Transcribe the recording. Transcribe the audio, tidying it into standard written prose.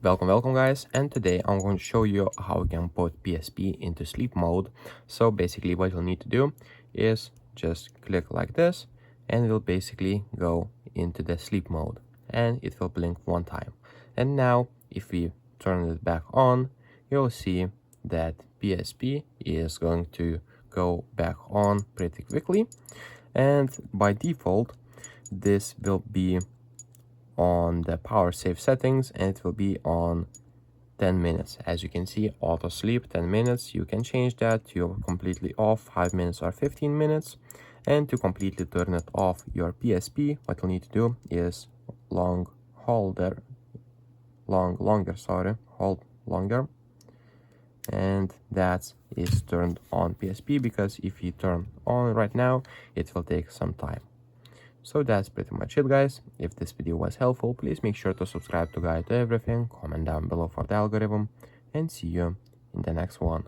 Welcome guys, and today I'm going to show you how we can put PSP into sleep mode. So basically what you'll need to do is just click like this and we'll basically go into the sleep mode and it will blink one time. And now if we turn it back on, you'll see that PSP is going to go back on pretty quickly, and by default this will be on the power save settings and it will be on 10 minutes. As you can see, auto sleep 10 minutes. You can change that to completely off 5 minutes or 15 minutes. And to completely turn it off your PSP, what you'll need to do is hold longer, and that is turned on PSP, because if you turn on right now it will take some time. So that's pretty much it, guys. If this video was helpful, please make sure to subscribe to Guide to Everything, comment down below for the algorithm, and see you in the next one.